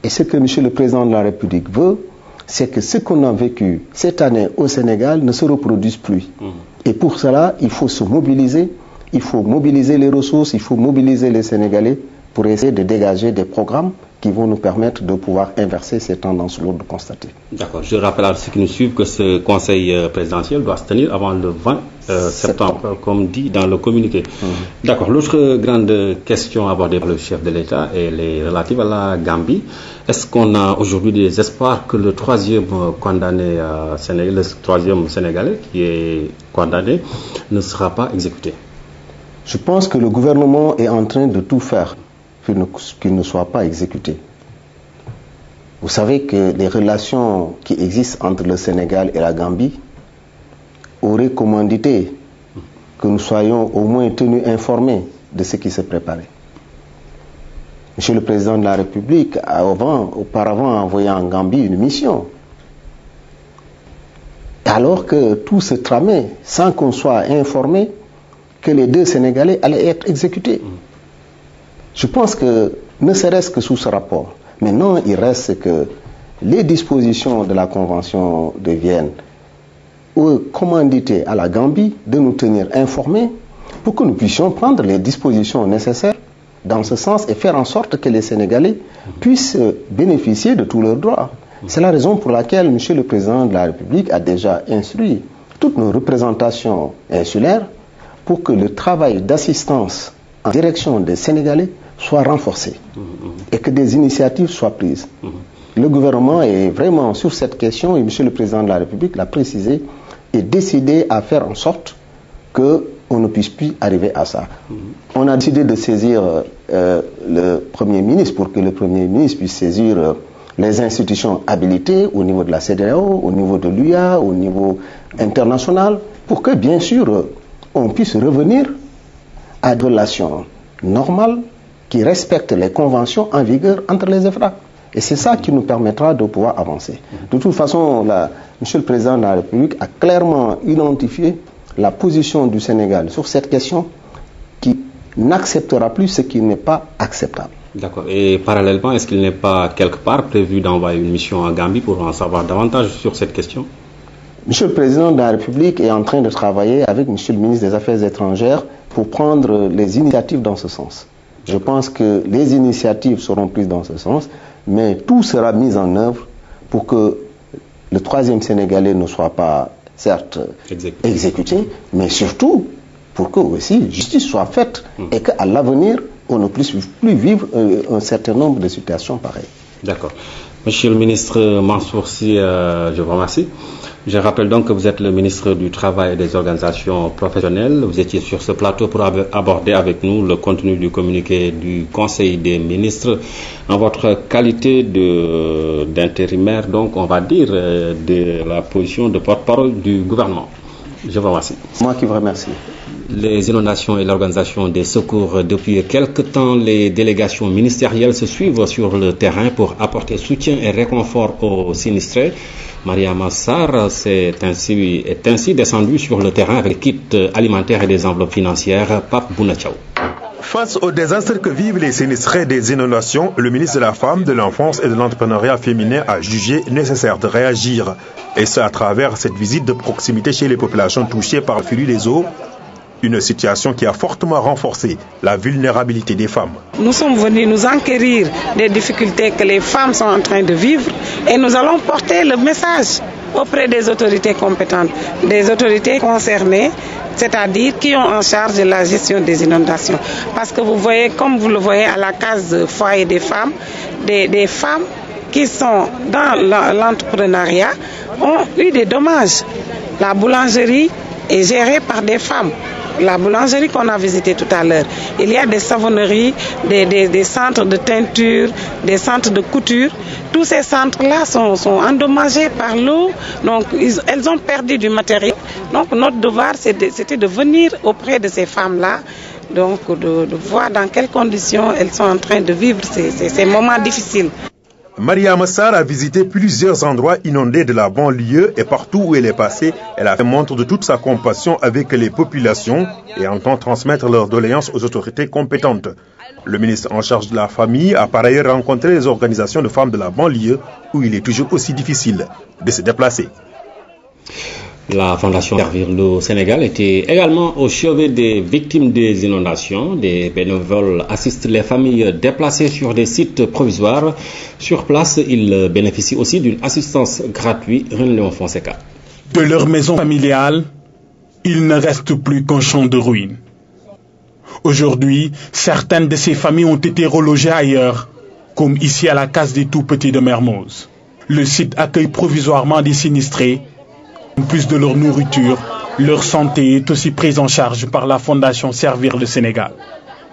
Et ce que M. le Président de la République veut, c'est que ce qu'on a vécu cette année au Sénégal ne se reproduise plus. Et pour cela, il faut se mobiliser, il faut mobiliser les ressources, il faut mobiliser les Sénégalais pour essayer de dégager des programmes qui vont nous permettre de pouvoir inverser ces tendances lourdes constatées. D'accord. Je rappelle à ceux qui nous suivent que ce conseil présidentiel doit se tenir avant le 20 septembre, comme dit dans le communiqué. D'accord. L'autre grande question abordée par le chef de l'État est relative à la Gambie. Est-ce qu'on a aujourd'hui des espoirs que le troisième Sénégalais qui est condamné ne sera pas exécuté? Je pense que le gouvernement est en train de tout faire qu'il ne soit pas exécuté. Vous savez que les relations qui existent entre le Sénégal et la Gambie auraient commandité que nous soyons au moins tenus informés de ce qui se préparait. Monsieur le Président de la République a auparavant envoyé en Gambie une mission. Alors que tout se tramait sans qu'on soit informé que les deux Sénégalais allaient être exécutés. Je pense que, ne serait-ce que sous ce rapport, maintenant il reste que les dispositions de la Convention de Vienne ont commandité à la Gambie de nous tenir informés pour que nous puissions prendre les dispositions nécessaires dans ce sens et faire en sorte que les Sénégalais puissent bénéficier de tous leurs droits. C'est la raison pour laquelle M. le Président de la République a déjà instruit toutes nos représentations insulaires pour que le travail d'assistance en direction des Sénégalais soit renforcé et que des initiatives soient prises. Le gouvernement est vraiment sur cette question et M. le Président de la République l'a précisé et décidé à faire en sorte qu'on ne puisse plus arriver à ça. On a décidé de saisir le Premier ministre pour que le Premier ministre puisse saisir les institutions habilitées au niveau de la CEDEAO, au niveau de l'UA, au niveau international, pour que bien sûr on puisse revenir à des relations normales qui respectent les conventions en vigueur entre les États. Et c'est ça qui nous permettra de pouvoir avancer. De toute façon, M. le Président de la République a clairement identifié la position du Sénégal sur cette question qui n'acceptera plus ce qui n'est pas acceptable. D'accord. Et parallèlement, est-ce qu'il n'est pas quelque part prévu d'envoyer une mission en Gambie pour en savoir davantage sur cette question? Monsieur le Président de la République est en train de travailler avec Monsieur le ministre des Affaires étrangères pour prendre les initiatives dans ce sens. Je pense que les initiatives seront prises dans ce sens, mais tout sera mis en œuvre pour que le troisième Sénégalais ne soit pas, certes, exécuté, mais surtout pour que aussi justice soit faite et qu'à l'avenir, on ne puisse plus vivre un certain nombre de situations pareilles. D'accord. Monsieur le ministre Mansour Sy, je vous remercie. Je rappelle donc que vous êtes le ministre du Travail et des Organisations professionnelles. Vous étiez sur ce plateau pour aborder avec nous le contenu du communiqué du Conseil des ministres en votre qualité d'intérimaire, donc on va dire de la position de porte-parole du gouvernement. Je vous remercie. Moi qui vous remercie. Les inondations et l'organisation des secours. Depuis quelque temps, les délégations ministérielles se suivent sur le terrain pour apporter soutien et réconfort aux sinistrés. Mariama Sarr est ainsi descendue sur le terrain avec des kits alimentaires et des enveloppes financières. Pape Bounachao. Face au désastre que vivent les sinistrés des inondations, le ministre de la Femme, de l'Enfance et de l'Entrepreneuriat féminin a jugé nécessaire de réagir. Et ce, à travers cette visite de proximité chez les populations touchées par le flux des eaux. Une situation qui a fortement renforcé la vulnérabilité des femmes. Nous sommes venus nous enquérir des difficultés que les femmes sont en train de vivre et nous allons porter le message auprès des autorités compétentes, des autorités concernées, c'est-à-dire qui ont en charge la gestion des inondations. Parce que vous voyez, comme vous le voyez à la case de foyer des femmes, des femmes qui sont dans l'entrepreneuriat ont eu des dommages. La boulangerie est gérée par des femmes. La boulangerie qu'on a visitée tout à l'heure, il y a des savonneries, des centres de teinture, des centres de couture. Tous ces centres-là sont endommagés par l'eau, donc elles ont perdu du matériel. Donc notre devoir, c'était de venir auprès de ces femmes-là, donc de voir dans quelles conditions elles sont en train de vivre ces moments difficiles. Maria Massar a visité plusieurs endroits inondés de la banlieue et partout où elle est passée, elle a fait montre de toute sa compassion avec les populations et entend transmettre leurs doléances aux autorités compétentes. Le ministre en charge de la famille a par ailleurs rencontré les organisations de femmes de la banlieue où il est toujours aussi difficile de se déplacer. La Fondation Servir le Sénégal était également au chevet des victimes des inondations. Des bénévoles assistent les familles déplacées sur des sites provisoires. Sur place, ils bénéficient aussi d'une assistance gratuite. René Fonseca. De leur maison familiale, il ne reste plus qu'un champ de ruines. Aujourd'hui, certaines de ces familles ont été relogées ailleurs, comme ici à la case des Tout-Petits de Mermoz. Le site accueille provisoirement des sinistrés. En plus de leur nourriture, leur santé est aussi prise en charge par la Fondation Servir le Sénégal.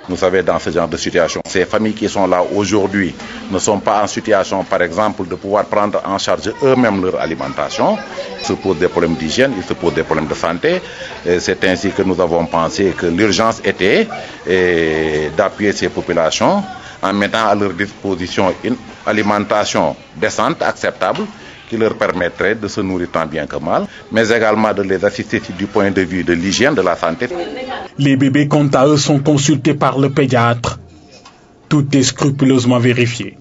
Vous savez, dans ce genre de situation, ces familles qui sont là aujourd'hui ne sont pas en situation, par exemple, de pouvoir prendre en charge eux-mêmes leur alimentation. Ils se posent des problèmes d'hygiène, ils se posent des problèmes de santé. C'est ainsi que nous avons pensé que l'urgence était d'appuyer ces populations en mettant à leur disposition une alimentation décente, acceptable, qui leur permettrait de se nourrir tant bien que mal, mais également de les assister du point de vue de l'hygiène, de la santé. Les bébés, quant à eux, sont consultés par le pédiatre. Tout est scrupuleusement vérifié.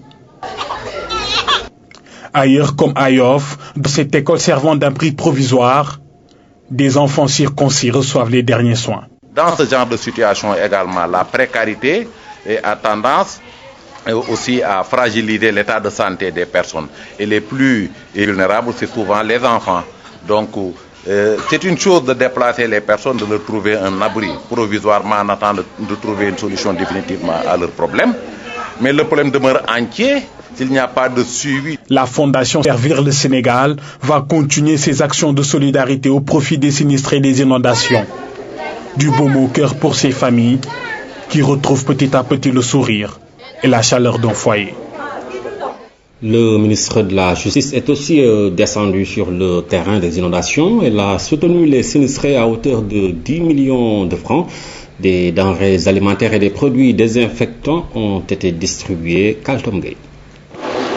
Ailleurs comme à Yoff, dans cette école servant d'abri provisoire, des enfants circoncis reçoivent les derniers soins. Dans ce genre de situation également, la précarité a tendance aussi à fragiliser l'état de santé des personnes. Et les plus vulnérables, c'est souvent les enfants. Donc, c'est une chose de déplacer les personnes, de leur trouver un abri provisoirement en attendant de trouver une solution définitivement à leurs problèmes. Mais le problème demeure entier s'il n'y a pas de suivi. La Fondation Servir le Sénégal va continuer ses actions de solidarité au profit des sinistrés des inondations. Du baume au cœur pour ces familles qui retrouvent petit à petit le sourire et la chaleur d'un foyer. Le ministre de la Justice est aussi descendu sur le terrain des inondations. Il a soutenu les sinistrés à hauteur de 10 millions de francs. Des denrées alimentaires et des produits désinfectants ont été distribués. Kaltom Gueye.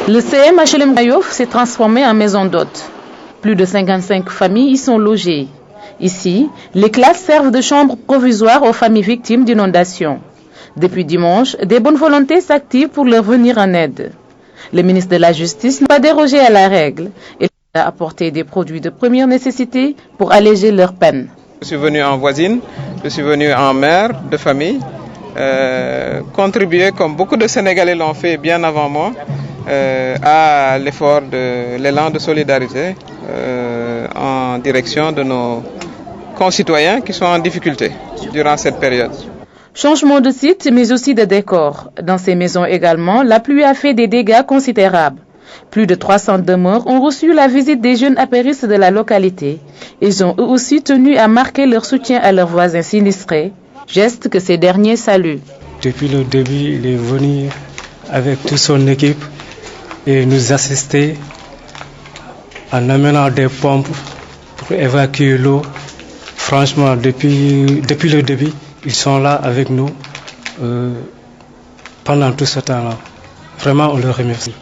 Le CMHLM Yoff s'est transformé en maison d'hôtes. Plus de 55 familles y sont logées. Ici, les classes servent de chambres provisoires aux familles victimes d'inondations. Depuis dimanche, des bonnes volontés s'activent pour leur venir en aide. Le ministre de la Justice n'a pas dérogé à la règle. Il a apporté des produits de première nécessité pour alléger leur peine. Je suis venu en voisine, je suis venu en mère de famille, contribuer, comme beaucoup de Sénégalais l'ont fait bien avant moi, à l'effort de l'élan de solidarité en direction de nos concitoyens qui sont en difficulté durant cette période. Changement de site, mais aussi de décor. Dans ces maisons également, la pluie a fait des dégâts considérables. Plus de 300 demeures ont reçu la visite des jeunes apéristes de la localité. Ils ont eux aussi tenu à marquer leur soutien à leurs voisins sinistrés, geste que ces derniers saluent. Depuis le début, il est venu avec toute son équipe et nous assister en amenant des pompes pour évacuer l'eau. Franchement, depuis le début, ils sont là avec nous pendant tout ce temps-là. Vraiment, on leur remercie.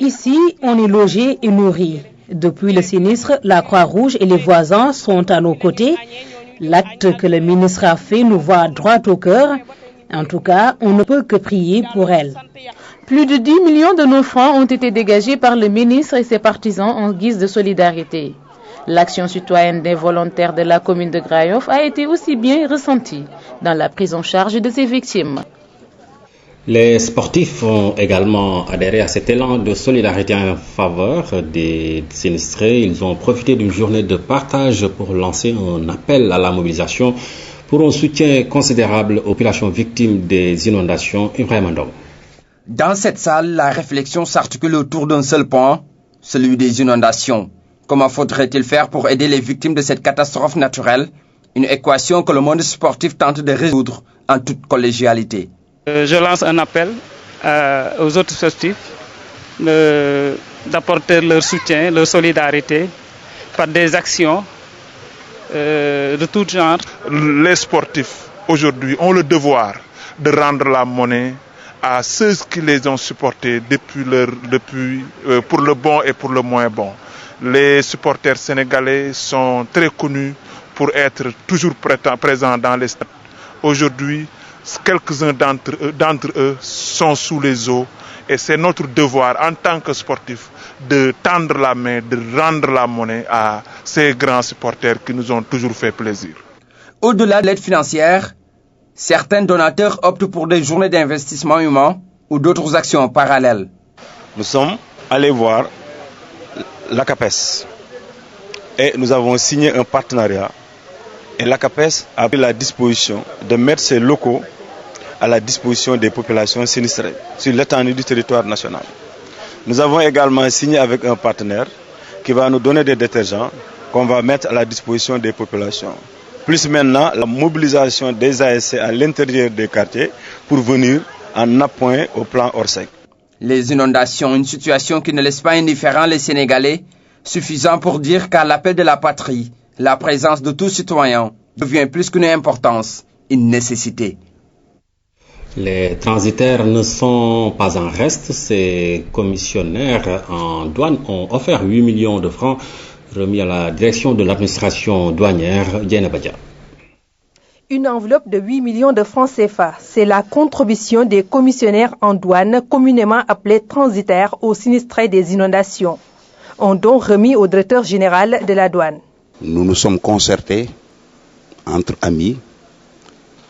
Ici, on est logé et nourri. Depuis le sinistre, la Croix-Rouge et les voisins sont à nos côtés. L'acte que le ministre a fait nous va droit au cœur. En tout cas, on ne peut que prier pour elle. Plus de 10 millions de nos francs ont été dégagés par le ministre et ses partisans en guise de solidarité. L'action citoyenne des volontaires de la commune de Grand Yoff a été aussi bien ressentie dans la prise en charge de ces victimes. Les sportifs ont également adhéré à cet élan de solidarité en faveur des sinistrés. Ils ont profité d'une journée de partage pour lancer un appel à la mobilisation pour un soutien considérable aux populations victimes des inondations. Ibrahim Ndong. Dans cette salle, la réflexion s'articule autour d'un seul point, celui des inondations. Comment faudrait-il faire pour aider les victimes de cette catastrophe naturelle? Une équation que le monde sportif tente de résoudre en toute collégialité. Je lance un appel aux autres sportifs d'apporter leur soutien, leur solidarité par des actions de tout genre. Les sportifs aujourd'hui ont le devoir de rendre la monnaie à ceux qui les ont supportés pour le bon et pour le moins bon. Les supporters sénégalais sont très connus pour être toujours présents dans les stades. Aujourd'hui, quelques-uns d'entre eux sont sous les eaux et c'est notre devoir en tant que sportifs de tendre la main, de rendre la monnaie à ces grands supporters qui nous ont toujours fait plaisir. Au-delà de l'aide financière, certains donateurs optent pour des journées d'investissement humain ou d'autres actions parallèles. Nous sommes allés voir l'ACAPES et nous avons signé un partenariat. Et l'ACAPES a pris la disposition de mettre ses locaux à la disposition des populations sinistrées sur l'étendue du territoire national. Nous avons également signé avec un partenaire qui va nous donner des détergents qu'on va mettre à la disposition des populations. Plus maintenant, la mobilisation des ASC à l'intérieur des quartiers pour venir en appoint au plan Orsec. Les inondations, une situation qui ne laisse pas indifférents les Sénégalais, suffisant pour dire qu'à l'appel de la patrie, la présence de tout citoyen devient plus qu'une importance, une nécessité. Les transitaires ne sont pas en reste. Ces commissionnaires en douane ont offert 8 millions de francs remis à la direction de l'administration douanière Diana Badia. Une enveloppe de 8 millions de francs CFA, c'est la contribution des commissionnaires en douane, communément appelés transitaires aux sinistrés des inondations. Un don remis au directeur général de la douane. Nous nous sommes concertés entre amis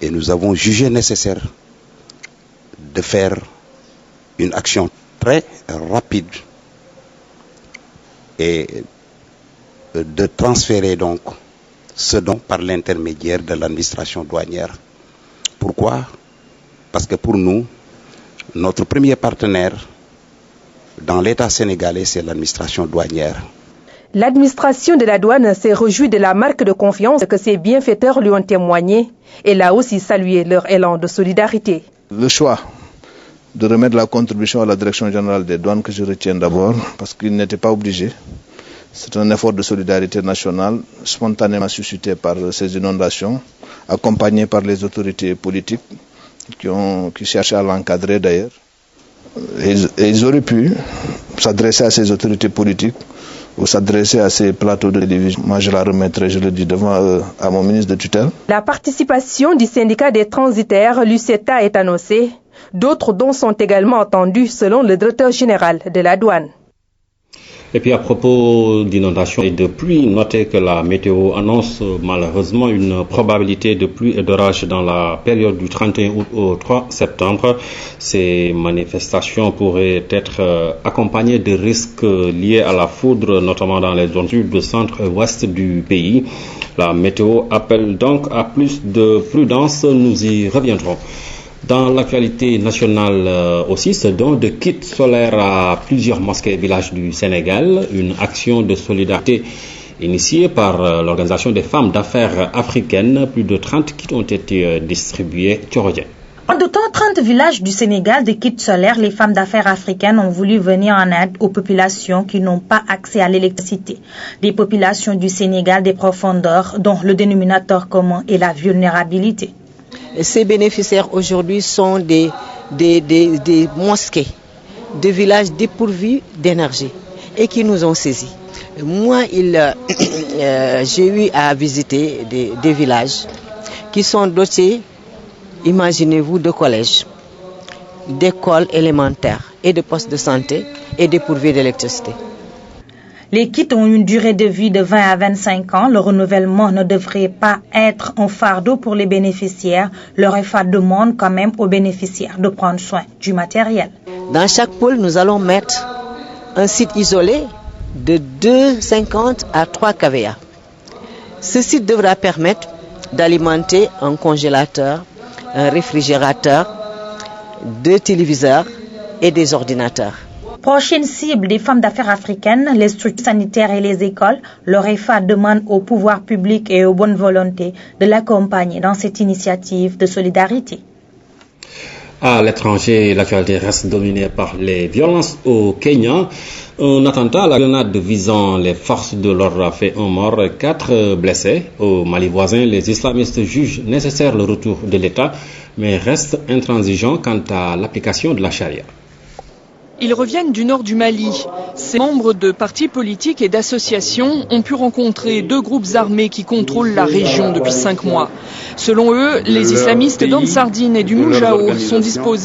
et nous avons jugé nécessaire de faire une action très rapide et de transférer donc ce don par l'intermédiaire de l'administration douanière. Pourquoi? Parce que pour nous, notre premier partenaire dans l'État sénégalais, c'est l'administration douanière. L'administration de la douane s'est réjouie de la marque de confiance que ses bienfaiteurs lui ont témoigné. Elle a aussi salué leur élan de solidarité. Le choix de remettre la contribution à la direction générale des douanes que je retiens d'abord, parce qu'ils n'étaient pas obligés. C'est un effort de solidarité nationale spontanément suscité par ces inondations, accompagné par les autorités politiques qui cherchaient à l'encadrer d'ailleurs. Et ils auraient pu s'adresser à ces autorités politiques ou s'adresser à ces plateaux de télévision. Moi, je la remettrai, je le dis devant à mon ministre de tutelle. La participation du syndicat des transitaires, l'UCETA, est annoncée. D'autres dons sont également attendus selon le directeur général de la douane. Et puis à propos d'inondations et de pluie, notez que la météo annonce malheureusement une probabilité de pluie et d'orage dans la période du 31 août au 3 septembre. Ces manifestations pourraient être accompagnées de risques liés à la foudre, notamment dans les zones sud, centre et ouest du pays. La météo appelle donc à plus de prudence, nous y reviendrons. Dans l'actualité nationale aussi, ce don de kits solaires à plusieurs mosquées et villages du Sénégal, une action de solidarité initiée par l'Organisation des femmes d'affaires africaines. Plus de 30 kits ont été distribués. En tout temps, 30 villages du Sénégal de kits solaires, les femmes d'affaires africaines ont voulu venir en aide aux populations qui n'ont pas accès à l'électricité. Des populations du Sénégal des profondeurs dont le dénominateur commun est la vulnérabilité. Ces bénéficiaires aujourd'hui sont des mosquées, des villages dépourvus d'énergie et qui nous ont saisis. Moi, j'ai eu à visiter des villages qui sont dotés, imaginez-vous, de collèges, d'écoles élémentaires et de postes de santé et dépourvus d'électricité. Les kits ont une durée de vie de 20 à 25 ans. Le renouvellement ne devrait pas être un fardeau pour les bénéficiaires. Le REFA demande quand même aux bénéficiaires de prendre soin du matériel. Dans chaque pôle, nous allons mettre un site isolé de 2,50 à 3 kVA. Ce site devra permettre d'alimenter un congélateur, un réfrigérateur, 2 téléviseurs et des ordinateurs. Prochaine cible des femmes d'affaires africaines, les structures sanitaires et les écoles, le REFA demande au pouvoir public et aux bonnes volontés de l'accompagner dans cette initiative de solidarité. À l'étranger, l'actualité reste dominée par les violences au Kenya. Un attentat à la grenade visant les forces de l'ordre a fait un mort et 4 blessés. Au Mali voisin, les islamistes jugent nécessaire le retour de l'État, mais restent intransigeants quant à l'application de la charia. Ils reviennent du nord du Mali. Ces membres de partis politiques et d'associations ont pu rencontrer 2 groupes armés qui contrôlent la région depuis 5 mois. Selon eux, les islamistes d'Ansardine et du Moujao sont disposés